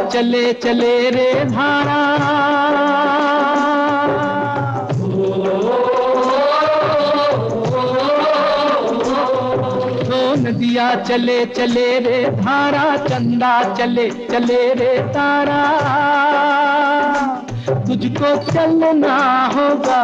चले चले रे धारा, नदिया चले चले रे धारा, चंदा चले चले रे तारा, तुझको चलना होगा।